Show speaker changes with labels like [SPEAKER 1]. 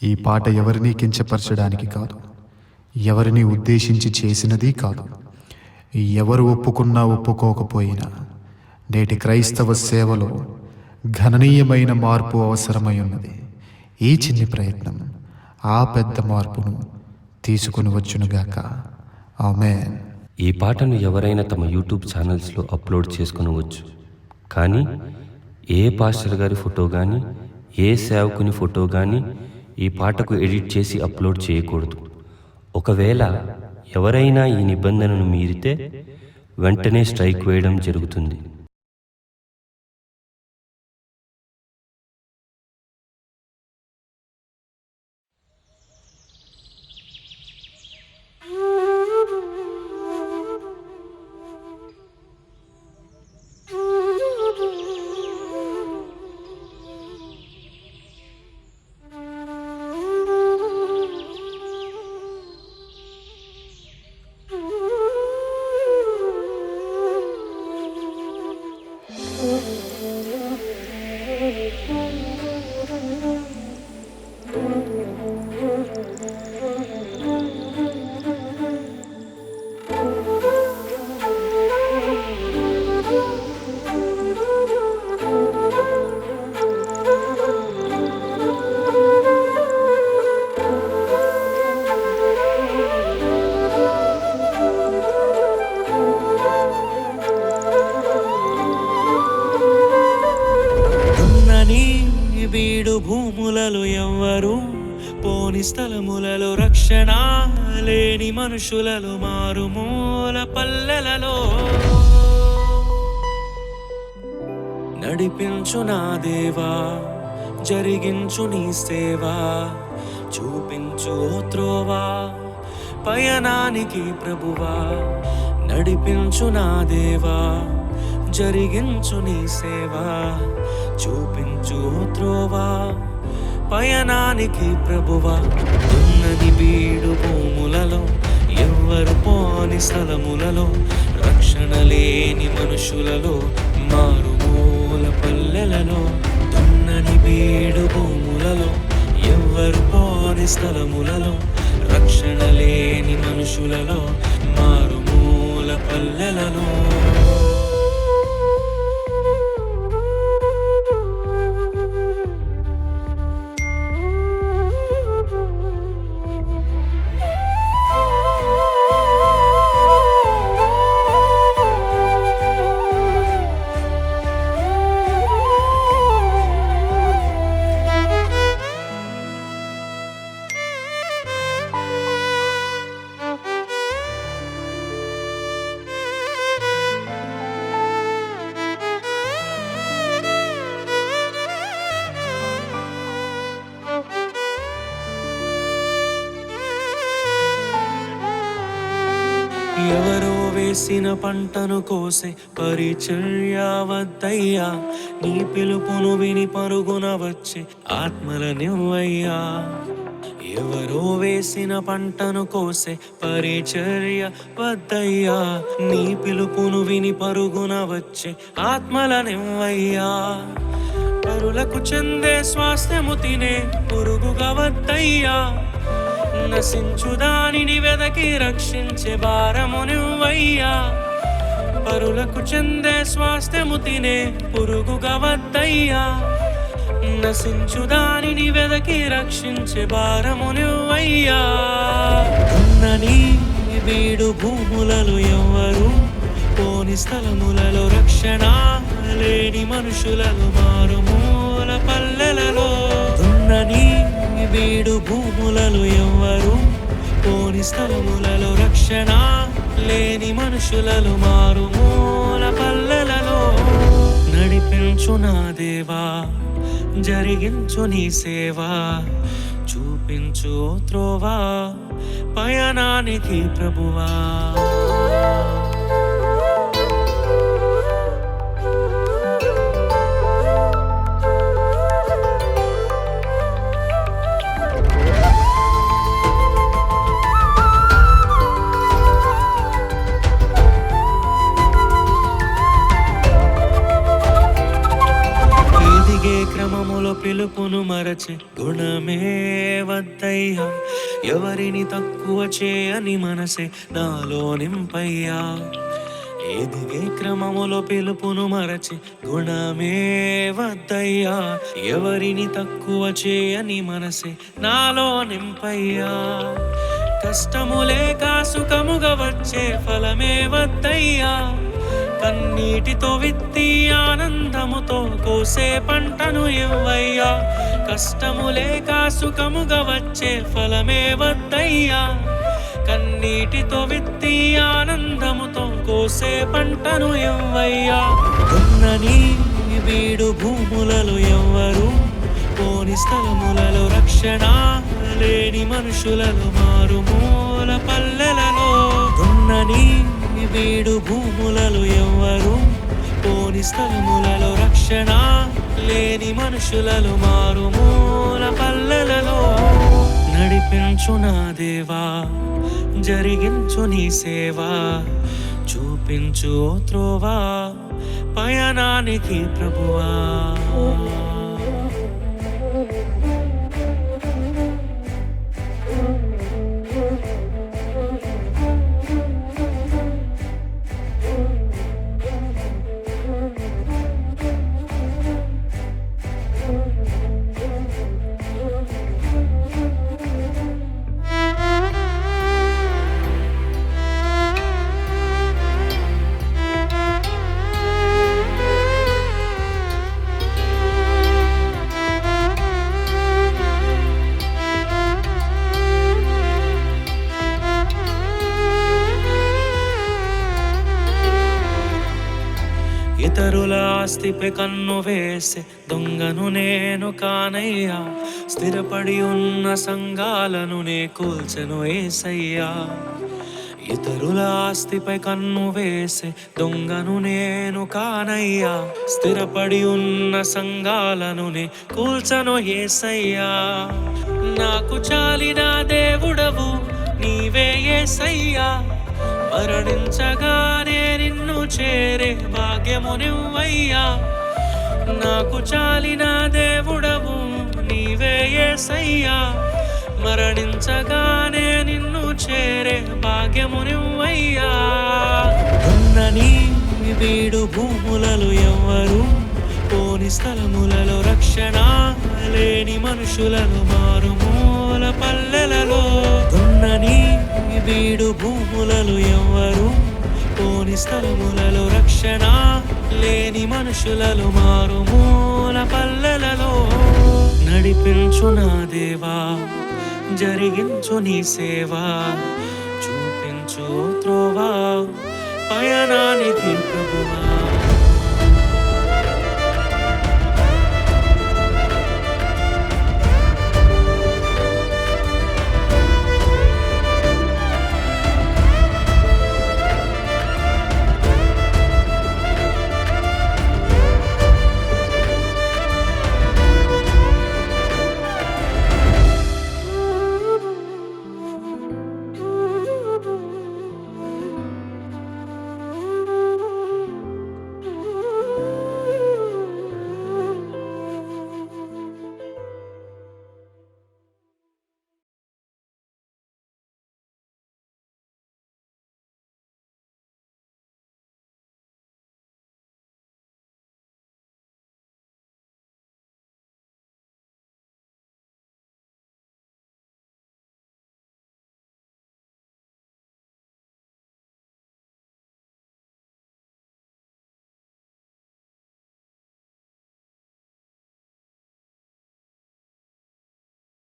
[SPEAKER 1] ఈ పాట ఎవరినీ కించపరచడానికి కాదు, ఎవరిని ఉద్దేశించి చేసినది కాదు. ఎవరు ఒప్పుకున్నా ఒప్పుకోకపోయినా నేటి క్రైస్తవ సేవలో గణనీయమైన మార్పు అవసరమై ఉన్నది. ఈ చిన్ని ప్రయత్నం ఆ పెద్ద మార్పును తీసుకుని వచ్చునుగాక. ఆమేన్.
[SPEAKER 2] ఈ పాటను ఎవరైనా తమ యూట్యూబ్ ఛానల్స్లో అప్లోడ్ చేసుకునవచ్చు, కానీ ఏ పాస్టర్ గారి ఫోటో కానీ ఏ సేవకుని ఫోటో కానీ ఈ పాటకు ఎడిట్ చేసి అప్లోడ్ చేయకూడదు. ఒకవేళ ఎవరైనా ఈ నిబంధనను మీరితే వెంటనే స్ట్రైక్ వేయడం జరుగుతుంది.
[SPEAKER 3] వీడు భూములలో ఎవ్వరు పోని స్థలములలో రక్షణ లేని మనుషులలో మారుమూల పల్లెలలో నడిపించు నా దేవా, జరిగించు నీ సేవా, చూపించు త్రోవా పయనానికి ప్రభువా. నడిపించు నా దేవా, జరిగించు నీ సేవా, చూపించు త్రోవా పయనానికి ప్రభువా. ఉన్నది బీడు భూములలో ఎవ్వరు పోని స్థలములలో రక్షణ లేని మనుషులలో మారుమూల పల్లెలలో. ఉన్నది బీడు భూములలో ఎవ్వరు పోని స్థలములలో రక్షణ లేని మనుషులలో మారుమూల పల్లెలలో. ఎవరో వేసిన పంటను కోసే పరిచర్య వద్దయ్యా, నీ పిలుపును విని పరుగున వచ్చే ఆత్మలనివ్వయ్యా. ఎవరో వేసిన పంటను కోసే పరిచర్య వద్దయ్యా, నీ పిలుపును విని పరుగున వచ్చే ఆత్మలనివ్వయ్యా. పరులకు చెందే స్వాస్థ్యము తినే పురుగుగా వద్దయ్యా, నశించు దానిని వెదకి రక్షించే భారము నువ్వయ్యా. పరులకు చెందే స్వాస్థ్యము తినే పురుగుగా వద్దయ్యా, నశించు దానిని వెదకి రక్షించే భారము నువ్వయ్యా. ఉన్నని వీడు భూములలో ఎవ్వరు పోని స్థలములలో రక్షణ లేని మనుషులలో మారుమూల పల్లెలలో. ఉన్నని వీడు భూములలో ఎవ్వరు పోని స్థలములలో రక్షణ లేని మనుషులలో మారుమూల పల్లెలలో. నడిపించు నా దేవా, జరిగించు నీ సేవా, చూపించు త్రోవా పయనానికి ప్రభువా. క్రమములో పిలుపును మరచి గుణమే వద్దయ్యా, ఎవరిని తక్కువ చేయని మనసే నాలో నింపయ్యా. ఎదిగే క్రమములో పిలుపును మరచి గుణమే వద్దయ్యా, ఎవరిని తక్కువ చేయని మనసే నాలో నింపయ్యా. కష్టము లేక సుఖముగా వచ్చే ఫలమే వద్దయ్యా, కన్నీటితో విత్తి ఆనందముతో కోసే పంటను ఇవ్వయ్యా. కష్టము లేక సుఖముగా వచ్చే ఫలమే వద్దయ్యా, కన్నీటితో విత్తి ఆనందముతో కోసే పంటను ఇవ్వయ్యా. దున్నని వీడు భూములలో ఎవ్వరు, పోని స్థలములలో రక్షణ లేని మనుషులలో మారుమూల పల్లెలలో. దున్నని వీడు భూములలో ఎవ్వరు, పోని స్థలములలో రక్షణ లేని మనుషులలో మారుమూల పల్లెలలో. నడిపించు నా దేవా, జరిగించు నీ సేవా, చూపించు ఓ త్రోవా పయనానికి ప్రభువా. ఇతరుల ఆస్తిపై కన్ను వేసే దొంగను నేను కానయ్యా, స్థిరపడి ఉన్న సంఘాలను నే కూల్చెను యేసయ్యా. ఇతరుల ఆస్తిపై కన్ను వేసే దొంగను నేను కానయ్యా, స్థిరపడి ఉన్న సంఘాలను నే కూల్చెను యేసయ్యా. నాకు చాలిన దేవుడవు నీవే యేసయ్యా, మరణించగానే నిన్ను చేరే భాగ్యము నువ్వయ్యా. నాకు చాలిన దేవుడవు నీవే యేసయ్యా, మరణించగానే నిన్ను చేరే భాగ్యము నువ్వయ్యా. దున్నని వీడు భూములలో ఎవ్వరు, పోని స్థలములలో రక్షణ లేని మనుషులను మారుమూల పల్లెలలో. దున్నని వీడు భూములలో ఎవ్వరు, పోని స్థలములలో రక్షణ లేని మనుషులలో మారుమూల పల్లెలలో. నడిపించు నా దేవా, జరిగించు నీ సేవా, చూపించు త్రోవా పయనానికి ప్రభువా.